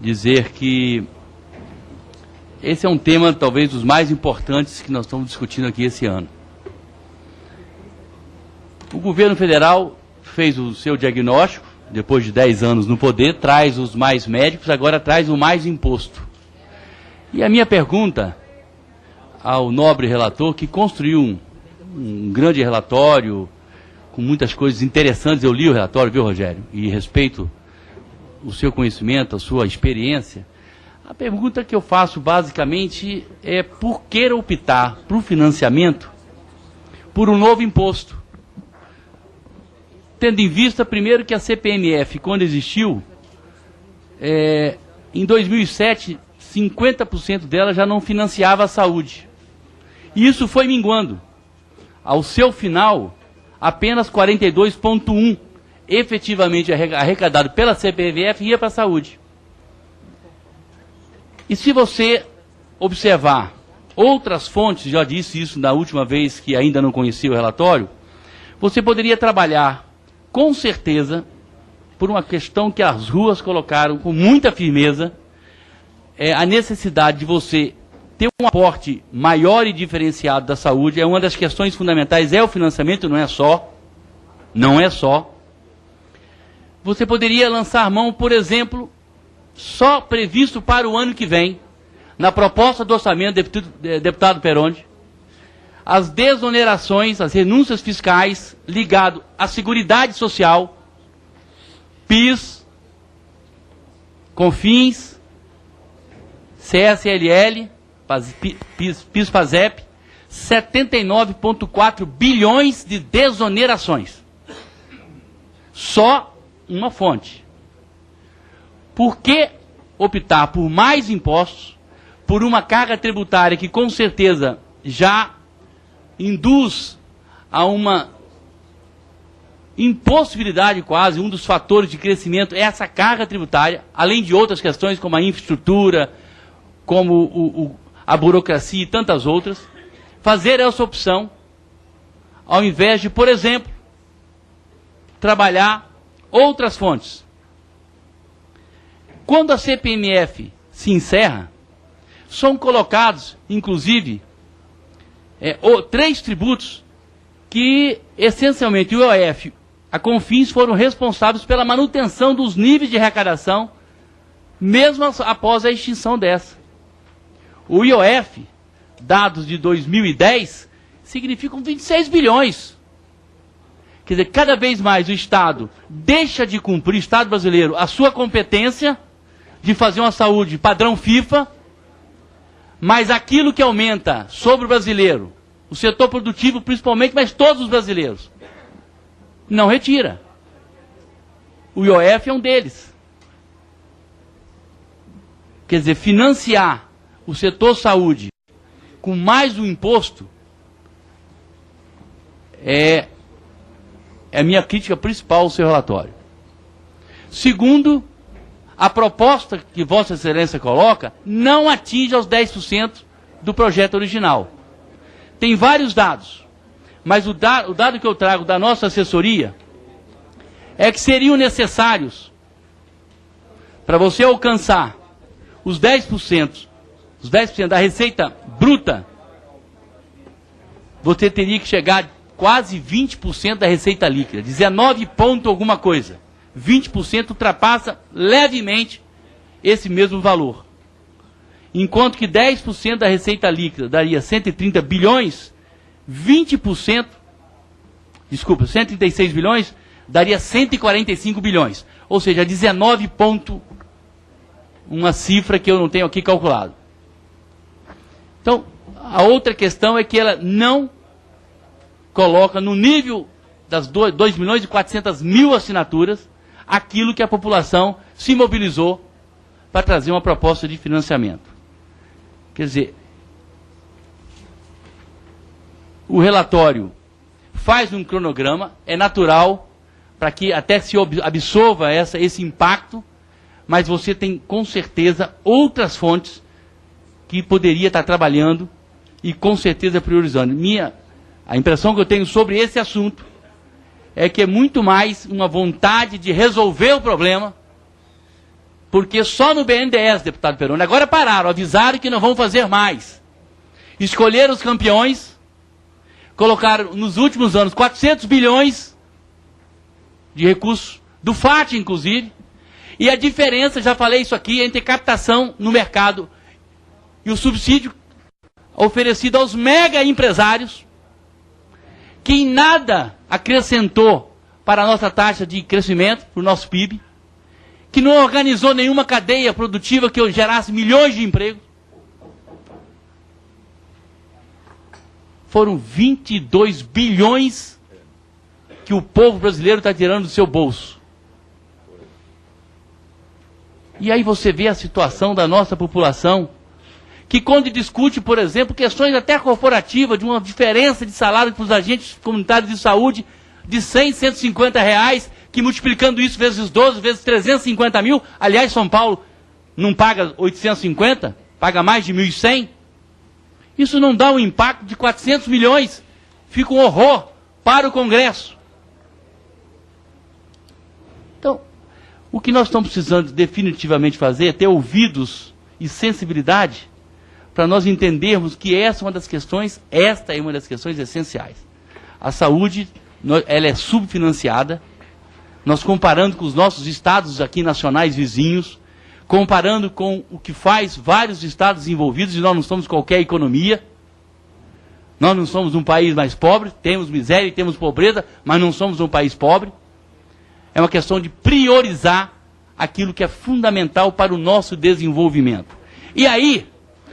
dizer que esse é um tema talvez dos mais importantes que nós estamos discutindo aqui esse ano. O governo federal fez o seu diagnóstico, depois de 10 anos no poder, traz os mais médicos, agora traz o mais imposto. E a minha pergunta ao nobre relator, que construiu um grande relatório, com muitas coisas interessantes, eu li o relatório, viu, Rogério? E respeito o seu conhecimento, a sua experiência. A pergunta que eu faço basicamente é por que optar para o financiamento por um novo imposto? Tendo em vista, primeiro, que a CPMF, quando existiu, em 2007, 50% dela já não financiava a saúde. E isso foi minguando. Ao seu final, apenas 42,1% efetivamente arrecadado pela CPMF ia para a saúde. E se você observar outras fontes, já disse isso na última vez que ainda não conhecia o relatório, você poderia trabalhar com certeza por uma questão que as ruas colocaram com muita firmeza, a necessidade de você ter um aporte maior e diferenciado da saúde. É uma das questões fundamentais, é o financiamento, não é só. Você poderia lançar mão, por exemplo, só previsto para o ano que vem, na proposta do orçamento, deputado Perondi, as desonerações, as renúncias fiscais ligado à Seguridade Social, PIS, CONFINS, CSLL, PIS-PASEP, 79,4 bilhões de desonerações. Só uma fonte. Por que optar por mais impostos, por uma carga tributária que com certeza já induz a uma impossibilidade quase, um dos fatores de crescimento é essa carga tributária, além de outras questões como a infraestrutura, como a burocracia e tantas outras, fazer essa opção, ao invés de, por exemplo, trabalhar outras fontes. Quando a CPMF se encerra, são colocados, inclusive, 3 tributos que, essencialmente, o IOF, a CONFINS foram responsáveis pela manutenção dos níveis de arrecadação, mesmo após a extinção dessa. O IOF, dados de 2010, significam 26 bilhões. Quer dizer, cada vez mais o Estado deixa de cumprir, o Estado brasileiro, a sua competência de fazer uma saúde padrão FIFA, mas aquilo que aumenta sobre o brasileiro, o setor produtivo principalmente, mas todos os brasileiros, não retira. O IOF é um deles. Quer dizer, financiar o setor saúde com mais um imposto é a minha crítica principal ao seu relatório. Segundo, a proposta que Vossa Excelência coloca não atinge aos 10% do projeto original. Tem vários dados, mas o dado que eu trago da nossa assessoria é que seriam necessários, para você alcançar os 10% da receita bruta, você teria que chegar a quase 20% da receita líquida, 19 ponto alguma coisa. 20% ultrapassa levemente esse mesmo valor. Enquanto que 10% da receita líquida daria 130 bilhões, 136 bilhões, daria 145 bilhões. Ou seja, 19 ponto, uma cifra que eu não tenho aqui calculado. Então, a outra questão é que ela não coloca no nível das 2 milhões e 400 mil assinaturas aquilo que a população se mobilizou para trazer uma proposta de financiamento. Quer dizer, o relatório faz um cronograma, é natural para que até se absorva esse impacto, mas você tem com certeza outras fontes que poderia estar trabalhando e com certeza priorizando. A impressão que eu tenho sobre esse assunto é que é muito mais uma vontade de resolver o problema Porque só no BNDES, deputado Peroni, agora pararam, avisaram que não vão fazer mais. Escolheram os campeões, colocaram nos últimos anos 400 bilhões de recursos, do FAT inclusive, e a diferença, já falei isso aqui, entre captação no mercado e o subsídio oferecido aos mega empresários, que em nada acrescentou para a nossa taxa de crescimento, para o nosso PIB, que não organizou nenhuma cadeia produtiva que gerasse milhões de empregos. Foram 22 bilhões que o povo brasileiro está tirando do seu bolso. E aí você vê a situação da nossa população, que quando discute, por exemplo, questões até corporativas, de uma diferença de salário para os agentes comunitários de saúde de 100, 150 reais, que multiplicando isso vezes 12, vezes 350 mil, aliás, São Paulo não paga 850, paga mais de 1.100, isso não dá um impacto de 400 milhões, fica um horror para o Congresso. Então, o que nós estamos precisando definitivamente fazer é ter ouvidos e sensibilidade para nós entendermos que esta é uma das questões essenciais. A saúde, ela é subfinanciada, nós comparando com os nossos estados aqui nacionais vizinhos, comparando com o que faz vários estados envolvidos, e nós não somos qualquer economia, nós não somos um país mais pobre, temos miséria e temos pobreza, mas não somos um país pobre. É uma questão de priorizar aquilo que é fundamental para o nosso desenvolvimento. E aí,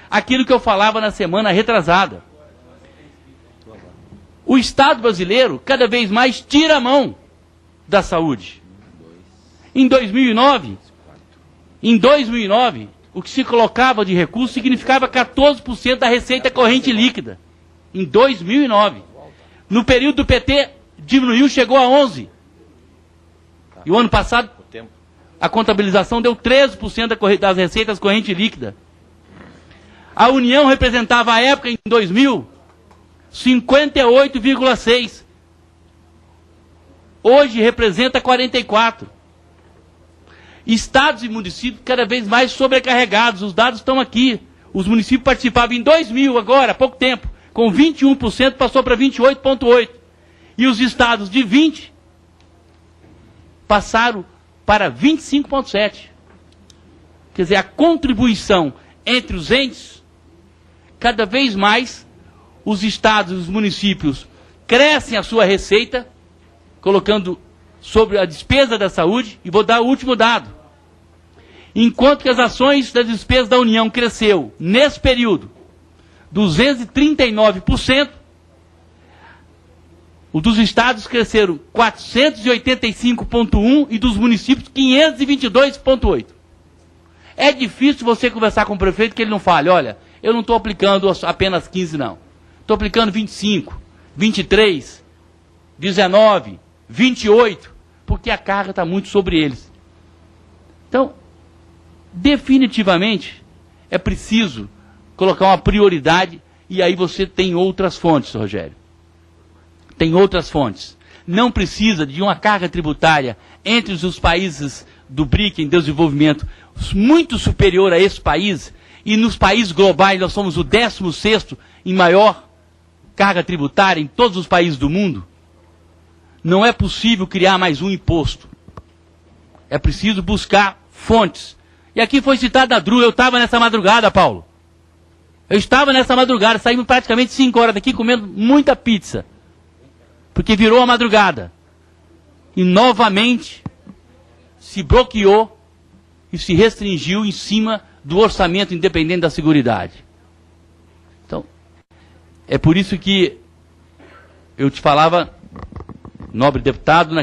aquilo que eu falava na semana retrasada, o Estado brasileiro cada vez mais tira a mão da saúde. Em 2009, o que se colocava de recurso significava 14% da receita corrente líquida. Em 2009. No período do PT, diminuiu, chegou a 11%. E o ano passado, a contabilização deu 13% das receitas corrente líquida. A União representava à época, em 2000, 58,6%. Hoje representa 44%. Estados e municípios cada vez mais sobrecarregados. Os dados estão aqui. Os municípios participavam em 2000, agora, há pouco tempo, com 21%, passou para 28,8%. E os estados de 20% passaram para 25,7%. Quer dizer, a contribuição entre os entes, cada vez mais, os estados e os municípios crescem a sua receita, colocando sobre a despesa da saúde, e vou dar o último dado. Enquanto que as ações das despesas da União cresceu, nesse período, 239%, os dos estados cresceram 485,1% e dos municípios 522,8%. É difícil você conversar com o prefeito que ele não fale, olha, eu não estou aplicando apenas 15 não. Estou aplicando 25, 23, 19, 28, porque a carga está muito sobre eles. Então, definitivamente, é preciso colocar uma prioridade, e aí você tem outras fontes, Rogério. Tem outras fontes. Não precisa de uma carga tributária entre os países do BRIC em desenvolvimento muito superior a esse país, e nos países globais nós somos o 16º em maior carga tributária em todos os países do mundo. Não é possível criar mais um imposto. É preciso buscar fontes. E aqui foi citada a DRU, eu estava nessa madrugada, Paulo. Eu estava nessa madrugada, saímos praticamente 5 horas daqui comendo muita pizza. Porque virou a madrugada. E novamente se bloqueou e se restringiu em cima do orçamento independente da Seguridade. Então, é por isso que eu te falava, nobre deputado,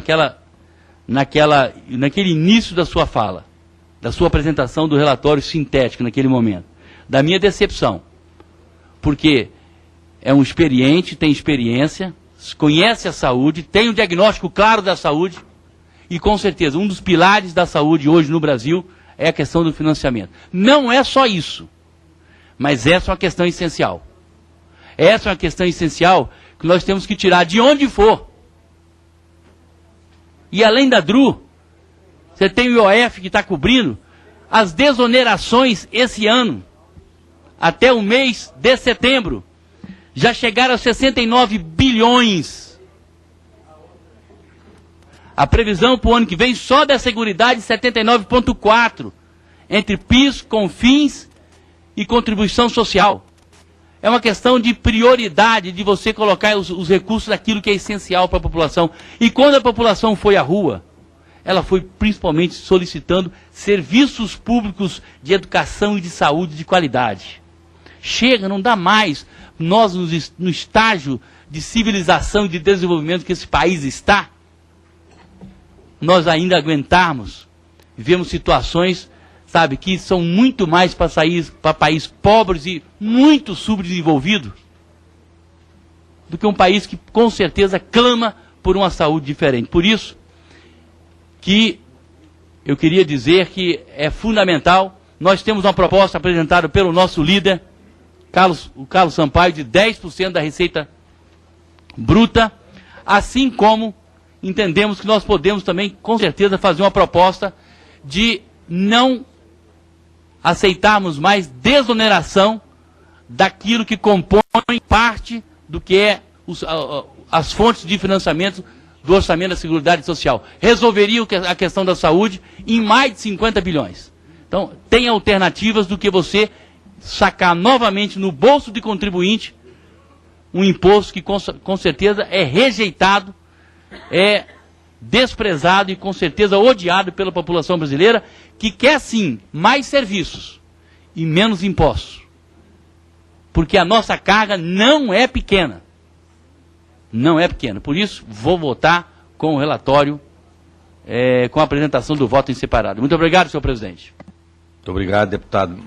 naquele início da sua fala, da sua apresentação do relatório sintético naquele momento, da minha decepção. Porque é um experiente, tem experiência, conhece a saúde, tem um diagnóstico claro da saúde, e com certeza um dos pilares da saúde hoje no Brasil é a questão do financiamento. Não é só isso, mas essa é uma questão essencial. Essa é uma questão essencial que nós temos que tirar de onde for. E além da DRU, você tem o IOF que está cobrindo as desonerações esse ano, até o mês de setembro, já chegaram a 69 bilhões. A previsão para o ano que vem, só da Seguridade, 79,4, entre PIS, CONFINS e contribuição social. É uma questão de prioridade, de você colocar os recursos naquilo que é essencial para a população. E quando a população foi à rua, ela foi principalmente solicitando serviços públicos de educação e de saúde de qualidade. Chega, não dá mais. Nós, no estágio de civilização e de desenvolvimento que esse país está, nós ainda aguentarmos, vivemos situações, sabe, que são muito mais para países pobres e muito subdesenvolvidos do que um país que com certeza clama por uma saúde diferente. Por isso que eu queria dizer que é fundamental, nós temos uma proposta apresentada pelo nosso líder, o Carlos Sampaio, de 10% da receita bruta, assim como entendemos que nós podemos também, com certeza, fazer uma proposta de não aceitarmos mais desoneração daquilo que compõe parte do que é as fontes de financiamento do orçamento da Seguridade Social. Resolveria a questão da saúde em mais de 50 bilhões. Então, tem alternativas do que você sacar novamente no bolso de contribuinte um imposto que com certeza é rejeitado, é desprezado e com certeza odiado pela população brasileira, que quer sim mais serviços e menos impostos. Porque a nossa carga não é pequena. Não é pequena. Por isso, vou votar com o relatório, com a apresentação do voto em separado. Muito obrigado, senhor presidente. Muito obrigado, deputado